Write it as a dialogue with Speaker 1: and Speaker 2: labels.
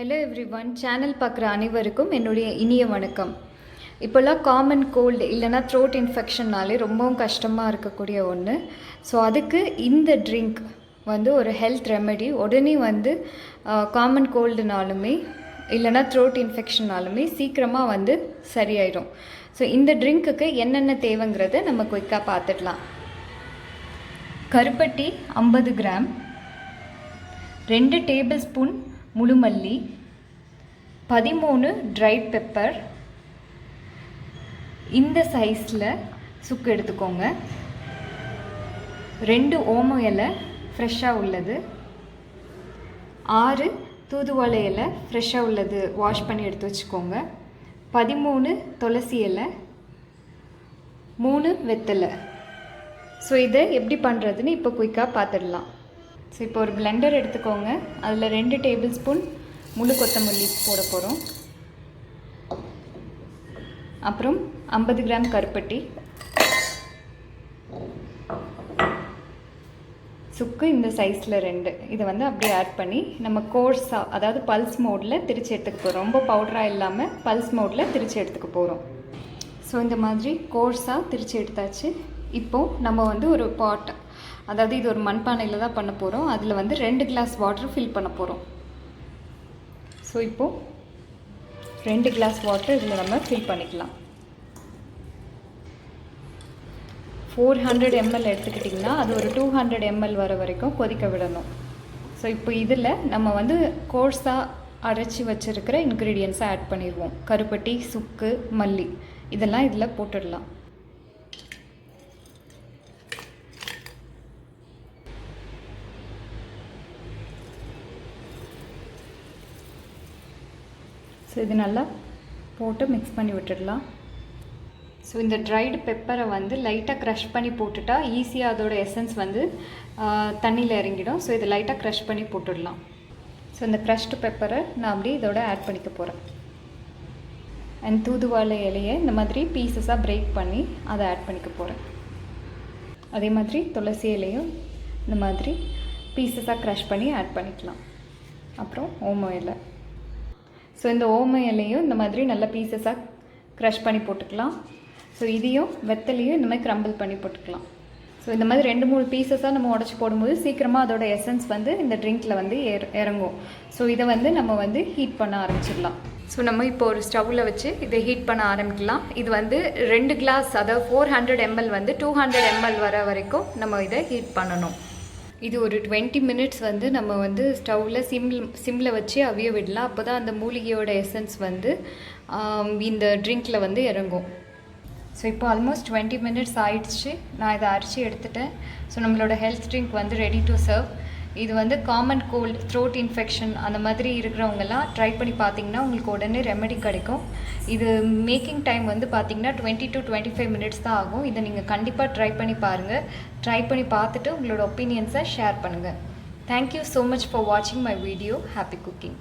Speaker 1: Hello everyone, channel பார்க்குற அனைவருக்கும் என்னுடைய இனிய வணக்கம். இப்போல்லாம் காமன் கோல்டு இல்லைனா த்ரோட் இன்ஃபெக்ஷன்னாலே ரொம்பவும் கஷ்டமாக இருக்கக்கூடிய ஒன்று. ஸோ அதுக்கு இந்த ட்ரிங்க் வந்து ஒரு ஹெல்த் ரெமெடி. உடனே வந்து காமன் கோல்டுனாலுமே இல்லைனா த்ரோட் இன்ஃபெக்ஷன்னாலுமே சீக்கிரமாக வந்து சரியாயிடும். ஸோ இந்த ட்ரிங்க்குக்கு என்னென்ன தேவைங்கிறத நம்ம குயிக்காக பார்த்துடலாம். கருப்பட்டி 50 கிராம், 2 டேபிள் ஸ்பூன் முழுமல்லி, 13 ட்ரைட் பெப்பர், இந்த சைஸில் சுக்கு எடுத்துக்கோங்க, 2 ஓம இலை ஃப்ரெஷ்ஷாக உள்ளது, 6 தூதுவளை இலை ஃப்ரெஷ்ஷாக உள்ளது வாஷ் பண்ணி எடுத்து வச்சுக்கோங்க, 13 துளசி இலை, 3 வெத்தலை. ஸோ இதை எப்படி பண்ணுறதுன்னு இப்போ குயிக்காக பார்த்துடலாம். ஸோ இப்போ ஒரு பிளெண்டர் எடுத்துக்கோங்க. அதில் 2 டேபிள் ஸ்பூன் முழு கொத்தமல்லி போட போகிறோம். அப்புறம் 50 கிராம் கருப்பட்டி, சுக்கு இந்த சைஸில் 2, இதை வந்து அப்படியே ஆட் பண்ணி நம்ம கோர்ஸாக, அதாவது பல்ஸ் மோடில் திரிச்சு எடுத்துக்க போகிறோம். ரொம்ப பவுடராக இல்லாமல் பல்ஸ் மோடில் திரிச்சு எடுத்துக்க போகிறோம். ஸோ இந்த மாதிரி கோர்ஸாக திரிச்சு எடுத்தாச்சு. இப்போது நம்ம வந்து ஒரு பாட், அதாவது இது ஒரு மண்பானையில் தான் பண்ண போகிறோம். அதில் வந்து 2 கிளாஸ் வாட்டர் ஃபில் பண்ண போகிறோம். ஸோ இப்போது 2 கிளாஸ் வாட்டர் இதில் நம்ம ஃபில் பண்ணிக்கலாம். 400 ml எடுத்துக்கிட்டிங்கன்னா அது ஒரு 200 ml வர வரைக்கும் கொதிக்க விடணும். ஸோ இப்போ இதில் நம்ம வந்து கோர்ஸாக அரைச்சி வச்சுருக்கிற இன்க்ரீடியன்ஸை ஆட் பண்ணிடுவோம். கருப்பட்டி, சுக்கு, மல்லி இதெல்லாம் இதில் போட்டுடலாம். ஸோ இது நல்லா போட்டு மிக்ஸ் பண்ணி விட்டுடலாம். ஸோ இந்த ட்ரைடு பெப்பரை வந்து லைட்டாக க்ரஷ் பண்ணி போட்டுட்டா ஈஸியாக அதோட எசன்ஸ் வந்து தண்ணியில் இறங்கிடும். ஸோ இதை லைட்டாக க்ரஷ் பண்ணி போட்டுடலாம். ஸோ இந்த க்ரஷ்டு பெப்பரை நான் அப்படியே இதோட ஆட் பண்ணிக்க போகிறேன். அண்ட் தூதுவளை இலையை இந்த மாதிரி பீசஸாக பிரேக் பண்ணி அதை ஆட் பண்ணிக்க போகிறேன். அதே மாதிரி துளசி இலையும் இந்த மாதிரி பீசஸாக க்ரஷ் பண்ணி ஆட் பண்ணிக்கலாம். அப்புறம் ஓம இலை. ஸோ இந்த ஓம இலையும் இந்த மாதிரி நல்ல பீசஸாக க்ரஷ் பண்ணி போட்டுக்கலாம். ஸோ இதையும் வெத்தலையும் இந்த மாதிரி க்ரம்பிள் பண்ணி போட்டுக்கலாம். ஸோ இந்த மாதிரி 2-3 பீசஸாக நம்ம உடச்சி போடும்போது சீக்கிரமாக அதோட எசன்ஸ் வந்து இந்த ட்ரிங்க்கில் வந்து இறங்கும். ஸோ இதை வந்து நம்ம வந்து ஹீட் பண்ண ஆரம்பிச்சிடலாம். ஸோ நம்ம இப்போ ஒரு ஸ்டவ்வில் வச்சு இதை ஹீட் பண்ண ஆரம்பிக்கலாம். இது வந்து 2 கிளாஸ், அதாவது 400 ml வந்து 200 ml வர வரைக்கும் நம்ம இதை ஹீட் பண்ணணும். இது ஒரு 20 மினிட்ஸ் வந்து நம்ம வந்து ஸ்டவ்வில் சிம்மில் வச்சு அவிய விடலாம். அப்போ தான் அந்த மூலிகையோட எசன்ஸ் வந்து இந்த ட்ரிங்க்கில் வந்து இறங்கும். ஸோ இப்போ ஆல்மோஸ்ட் 20 மினிட்ஸ் ஆயிடுச்சு. நான் இதை அரைச்சி எடுத்துட்டேன். ஸோ நம்மளோட ஹெல்த் ட்ரிங்க் வந்து ரெடி டு சர்வ். இது வந்து காமன் கோல்டு, த்ரோட் இன்ஃபெக்ஷன் அந்த மாதிரி இருக்கிறவங்கெல்லாம் ட்ரை பண்ணி பார்த்தீங்கன்னா உங்களுக்கு உடனே ரெமெடி கிடைக்கும். இது மேக்கிங் டைம் வந்து பார்த்திங்கன்னா 20 to 25 மினிட்ஸ் தான் ஆகும். இதை நீங்கள் கண்டிப்பாக ட்ரை பண்ணி பாருங்கள். ட்ரை பண்ணி பார்த்துட்டு உங்களோட ஒப்பீனியன்ஸை ஷேர் பண்ணுங்கள். தேங்க்யூ ஸோ மச் ஃபார் வாட்சிங் மை வீடியோ. Happy cooking.